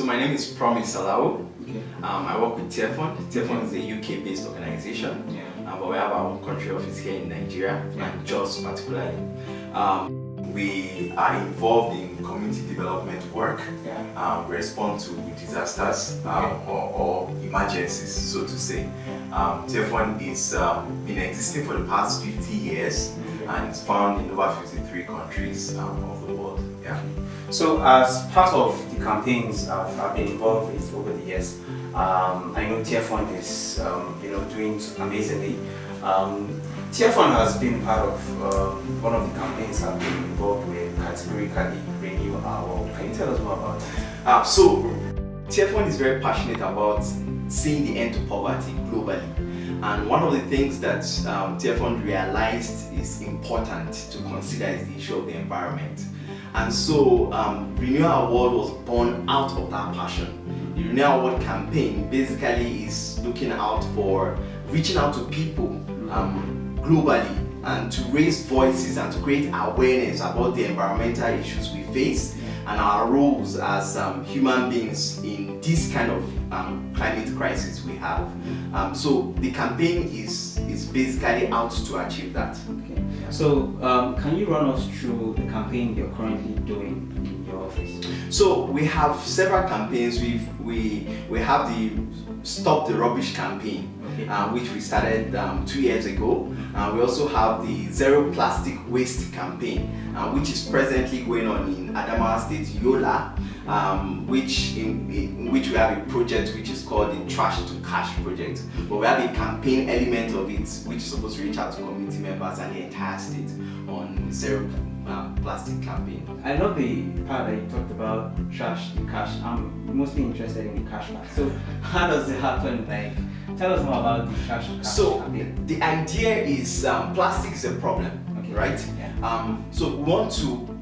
So my name is Salawu. Okay. I work with Tearfund. Tearfund is a UK-based organization, but we have our own country office here in Nigeria, and Jos particularly. We are involved in community development work. We respond to disasters or emergencies, so to say. Tearfund is been existing for the past 50 years and it's found in over 53 countries of the world. So, as part of the campaigns I've been involved with over the years, I know Tearfund is doing amazingly. Tearfund has been part of one of the campaigns I've been involved with, categorically Renew Our World. Can you tell us more about that? So, Tearfund is very passionate about seeing the end to poverty globally. And one of the things that Tearfund realized is important to consider is the issue of the environment. And so Renew Our World was born out of that passion. The Renew Our World campaign basically is looking out for reaching out to people globally and to raise voices and to create awareness about the environmental issues we face and our roles as human beings in this kind of climate crisis we have. So the campaign is basically out to achieve that. Okay. So can you run us through the campaign you're currently doing in your office? So we have several campaigns. We have the Stop the Rubbish campaign, which we started 2 years ago. We also have the Zero Plastic Waste campaign, which is presently going on in Adamawa State, Yola, in which we have a project which is called the Trash to Cash project. But we have a campaign element of it which is supposed to reach out to community members and the entire state on Zero Plastic campaign. I love the part that you talked about trash to cash. I'm mostly interested in the cash part. So how does it happen? Like, tell us more about the trash to cash campaign. The idea is plastic is a problem, right? So we want to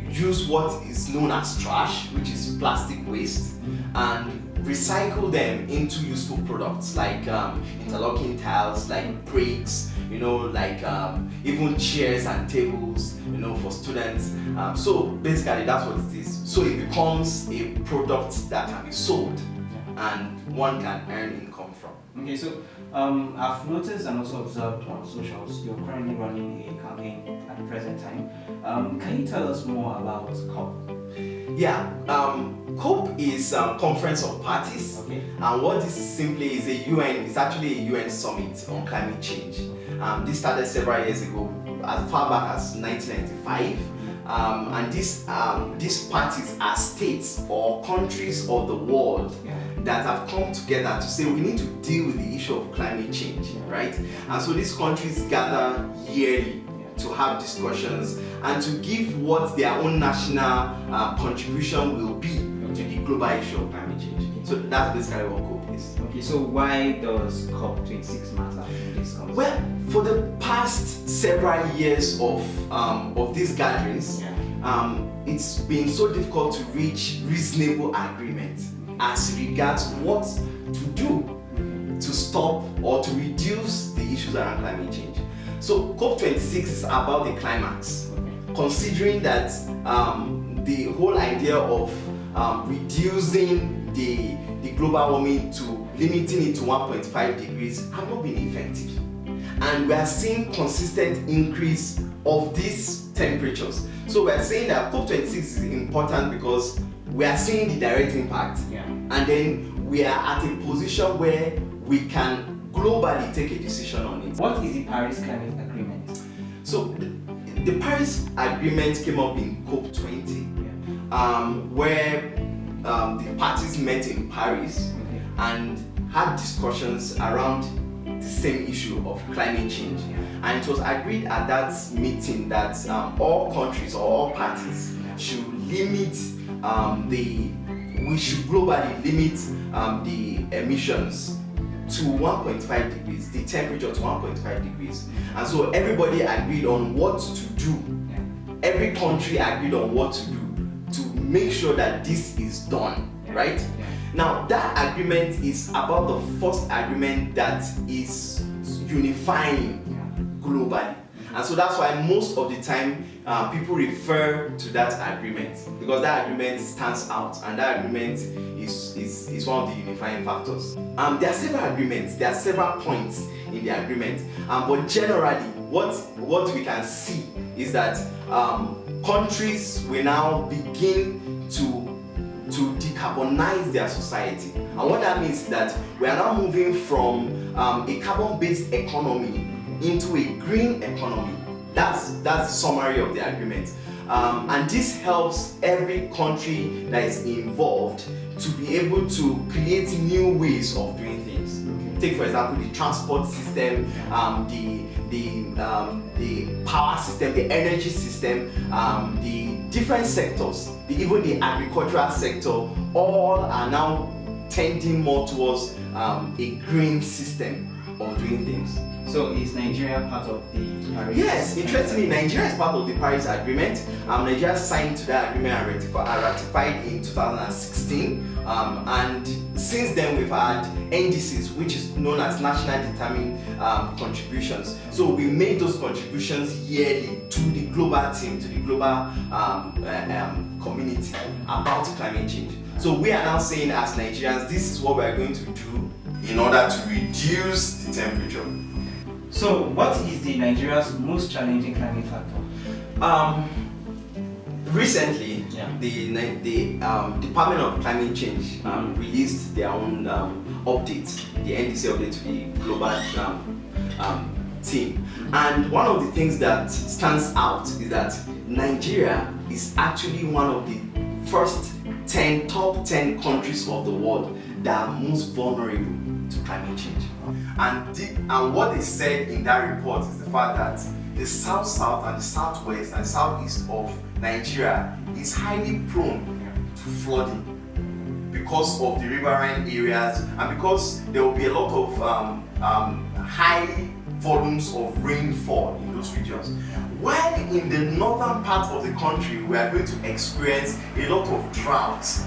use what is known as trash, which is plastic waste, and recycle them into useful products like interlocking tiles, like bricks, like even chairs and tables, for students. So basically that's what it is. So it becomes a product that can be sold and one can earn income from. Okay, so I've noticed and also observed on socials you're currently running a campaign at the present time. Can you tell us more about COP? COP is a conference of parties, and what this simply is it's actually a UN summit on climate change. This started several years ago, as far back as 1995, and these parties are states or countries of the world that have come together to say we need to deal with the issue of climate change, right? And so these countries gather yearly to have discussions and to give what their own national contribution will be to the global issue of climate change. So that's basically what COP is. Okay, so why does COP26 matter in this context? Well, for the past several years of these gatherings, it's been so difficult to reach reasonable agreement as regards what to do to stop or to reduce the issues around climate change. So COP26 is about the climax, considering that the whole idea of reducing the global warming to limiting it to 1.5 degrees have not been effective. And we are seeing consistent increase of these temperatures. So we are saying that COP26 is important because we are seeing the direct impact, and then we are at a position where we can globally take a decision on it. What is the Paris Climate Agreement? So the Paris Agreement came up in COP20, where the parties met in Paris and had discussions around the same issue of climate change. And it was agreed at that meeting that all countries or all parties should limit we should globally limit the emissions to 1.5 degrees, the temperature to 1.5 degrees. And so everybody agreed on what to do. Every country agreed on what to do to make sure that this is done, right? Now that agreement is about the first agreement that is unifying globally. And so that's why most of the time people refer to that agreement, because that agreement stands out, and that agreement is one of the unifying factors. There are several agreements, there are several points in the agreement, but generally what we can see is that countries will now begin to decarbonize their society. And what that means is that we are now moving from a carbon-based economy into a green economy. That's the summary of the agreement. And this helps every country that is involved to be able to create new ways of doing things. Take for example the transport system, the power system, the energy system, the different sectors, even the agricultural sector, all are now tending more towards a green system of doing things. So is Nigeria part of the Paris? Yes, interestingly, Nigeria is part of the Paris Agreement. Nigeria signed to that agreement and ratified in 2016. And since then, we've had NDCs, which is known as National Determined Contributions. So we make those contributions yearly to the global team, to the global community about climate change. So we are now saying as Nigerians, this is what we are going to do in order to reduce the temperature. So what is Nigeria's most challenging climate factor? Recently, the Department of Climate Change released their own update, the NDC update to the global team. And one of the things that stands out is that Nigeria is actually one of the first top 10 countries of the world that are most vulnerable to climate change. And what they said in that report is the fact that the south and the southwest and southeast of Nigeria is highly prone to flooding because of the riverine areas, and because there will be a lot of high volumes of rainfall in those regions. While in the northern part of the country we are going to experience a lot of droughts.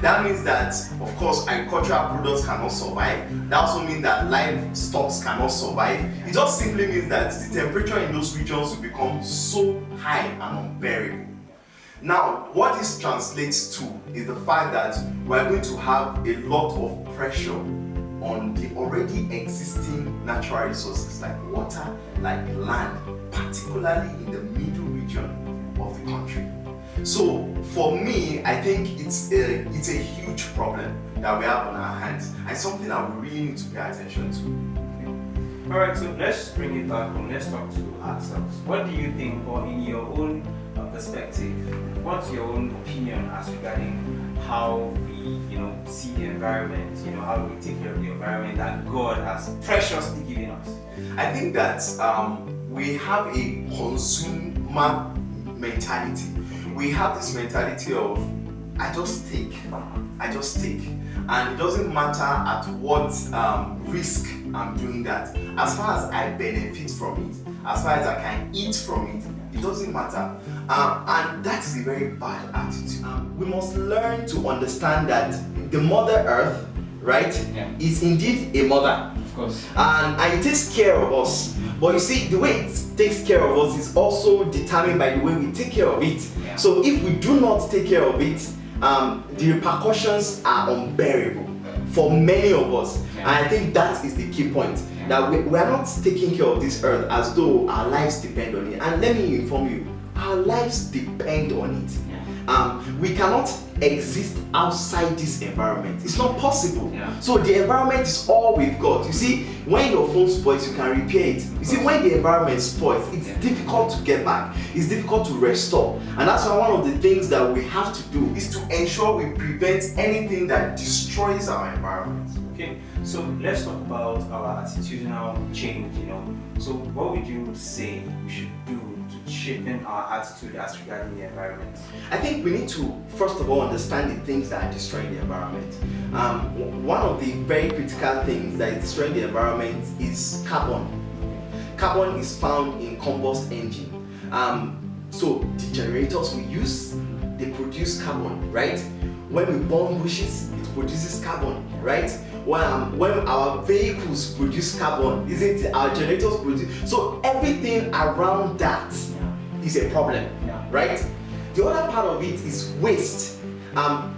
That means that, of course, agricultural products cannot survive. That also means that livestock cannot survive. It just simply means that the temperature in those regions will become so high and unbearable. Now, what this translates to is the fact that we are going to have a lot of pressure on the already existing natural resources like water, like land, particularly in the middle region of the country. So for me, I think it's a huge problem that we have on our hands, and something that we really need to pay attention to. Alright, so let's bring it back home. Let's talk to ourselves. What do you think, or in your own perspective, what's your own opinion as regarding how we, see the environment, how we take care of the environment that God has preciously given us? I think that we have a consumer mentality. We have this mentality of I just take, and it doesn't matter at what risk I'm doing that. As far as I benefit from it, as far as I can eat from it, it doesn't matter. And that's a very bad attitude. We must learn to understand that the Mother Earth, right, is indeed a mother. Of course. And it takes care of us. But you see, the way it takes care of us is also determined by the way we take care of it. Yeah. So if we do not take care of it, the repercussions are unbearable for many of us. Yeah. And I think that is the key point. Yeah. That we are not taking care of this earth as though our lives depend on it. And let me inform you, our lives depend on it. Yeah. We cannot exist outside this environment. It's not possible. Yeah. So the environment is all we've got. You see, when your phone spoils, you can repair it. You see, when the environment spoils, it's difficult to get back. It's difficult to restore. And that's why one of the things that we have to do is to ensure we prevent anything that destroys our environment. Okay, so let's talk about our attitudinal change, So what would you say we should do to shaping our attitude as regarding the environment? I think we need to, first of all, understand the things that are destroying the environment. One of the very critical things that is destroying the environment is carbon. Carbon is found in combust engine. So the generators we use, they produce carbon, right? When we burn bushes, it produces carbon, right? When our vehicles produce carbon, isn't it? Our generators produce. So everything around that is a problem, right? The other part of it is waste.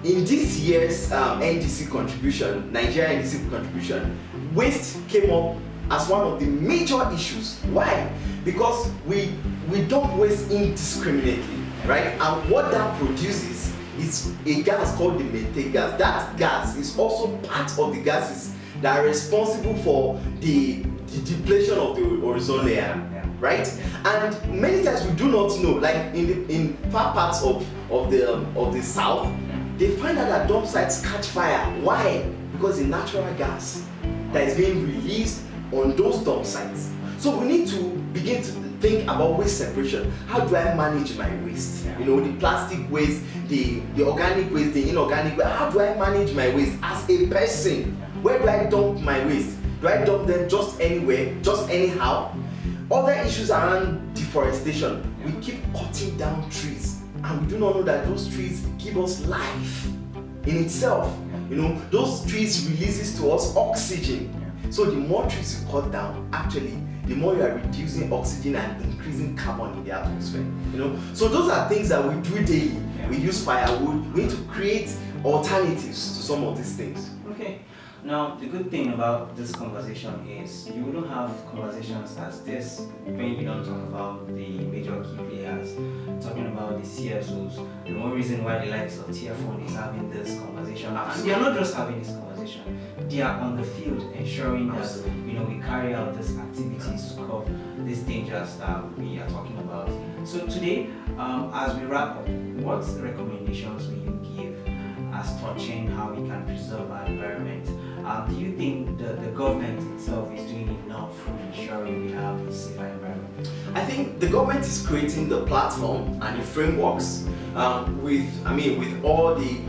In this year's NDC contribution, Nigeria NDC contribution, waste came up as one of the major issues. Why? Because we dump waste indiscriminately, right? And what that produces is a gas called the methane gas. That gas is also part of the gases that are responsible for the depletion of the ozone layer, right? And many times we do not know, like in far parts of the south, they find out that dump sites catch fire. Why? Because the natural gas that is being released on those dump sites. So we need to begin to think about waste separation. How do I manage my waste? You know, the plastic waste, the organic waste, the inorganic waste. How do I manage my waste as a person? Where do I dump my waste? Do I dump them just anywhere, just anyhow? Other issues around deforestation. We keep cutting down trees, and we do not know that those trees give us life in itself. You know, those trees releases to us oxygen. So the more trees you cut down, actually, the more you are reducing oxygen and increasing carbon in the atmosphere. You know, so those are things that we do daily. We use firewood. We need to create alternatives to some of these things. Okay. Now, the good thing about this conversation is you wouldn't have conversations as this when you don't talk about the major key players, talking about the CSOs. The more reason why the likes of Tearfund is having this conversation, and they are not just having this conversation, they are on the field ensuring that we carry out these activities to curb these dangers that we are talking about. So today, as we wrap up, what recommendations will you give as touching how we can preserve our environment? Do you think the government itself is doing enough in ensuring we have a safer environment? I think the government is creating the platform and the frameworks with all the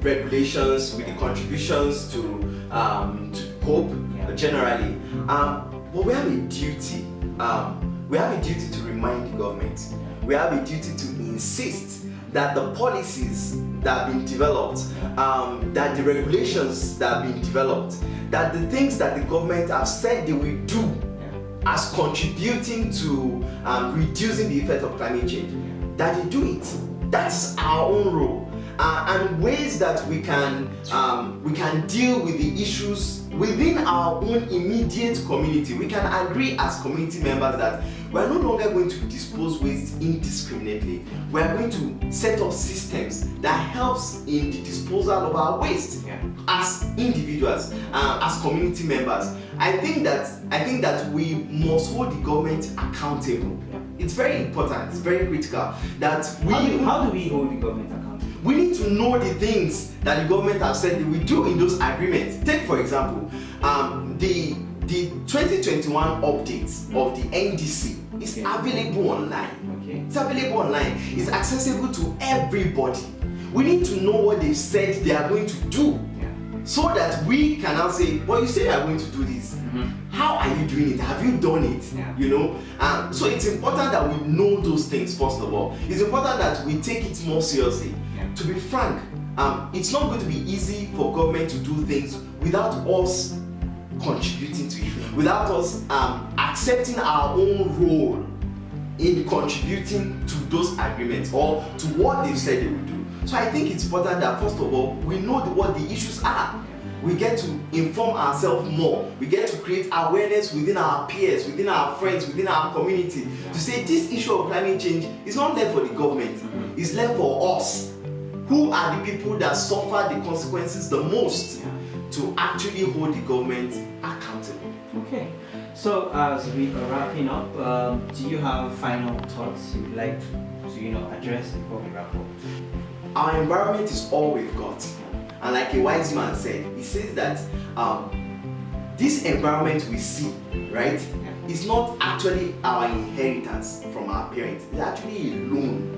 regulations, with the contributions to cope generally. But we have a duty. We have a duty to remind the government. We have a duty to insist that the policies that have been developed, that the regulations that have been developed, that the things that the government have said they will do as contributing to reducing the effect of climate change, that they do it. That's our own role. And ways that we can deal with the issues within our own immediate community. We can agree as community members that we are no longer going to dispose waste indiscriminately. We are going to set up systems that helps in the disposal of our waste as individuals, as community members. I think that we must hold the government accountable. It's very important. It's very critical that we. How do we hold the government accountable? We need to know the things that the government has said they will do in those agreements. Take for example, the 2021 updates of the NDC is available online. It's available online. It's accessible to everybody. We need to know what they said they are going to do, so that we can now say, well, you say you are going to do this. How are you doing it? Have you done it? So it's important that we know those things first of all. It's important that we take it more seriously. To be frank, it's not going to be easy for government to do things without us contributing to it, without us accepting our own role in contributing to those agreements or to what they've said they will do. So I think it's important that first of all, we know what the issues are. We get to inform ourselves more. We get to create awareness within our peers, within our friends, within our community, to say this issue of climate change is not left for the government, it's left for us, who are the people that suffer the consequences the most, to actually hold the government accountable. Okay, so as we are wrapping up, do you have final thoughts you'd like to address before we wrap up? Our environment is all we've got. And like a wise man said, he says that this environment we see, right, is not actually our inheritance from our parents. It's actually a loan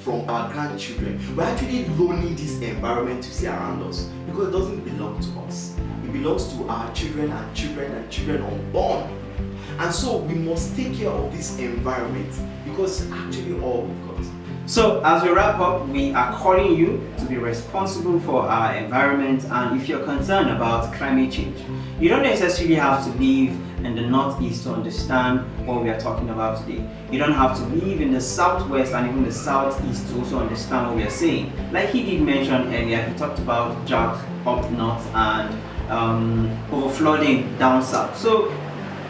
from our grandchildren. We're actually loaning this environment to see around us because it doesn't belong to us. It belongs to our children and children and children unborn. And so we must take care of this environment because it's actually all we've got. So as we wrap up, we are calling you to be responsible for our environment, and if you're concerned about climate change, you don't necessarily have to live in the northeast to understand what we are talking about today. You don't have to live in the southwest and even the southeast to also understand what we are saying. Like he did mention earlier, he talked about drought up north and overflooding down south. So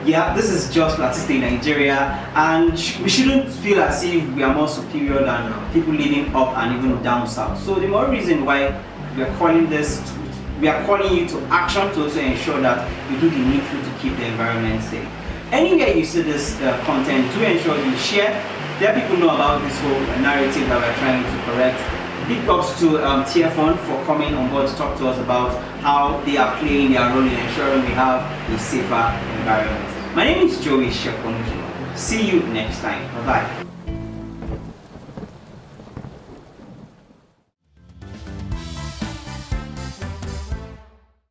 yeah, this is just Plateau, Nigeria, and we shouldn't feel as if we are more superior than people living up and even down south. So the more reason why we are calling you to action to also ensure that you do the needful to keep the environment safe. Anywhere you see this content, do ensure you share, let people know about this whole narrative that we're trying to correct. Big ups to Tearfund for coming on board to talk to us about how they are playing their role in ensuring we have a safer environment. My name is Joey Shekonuji. See you next time. Bye-bye.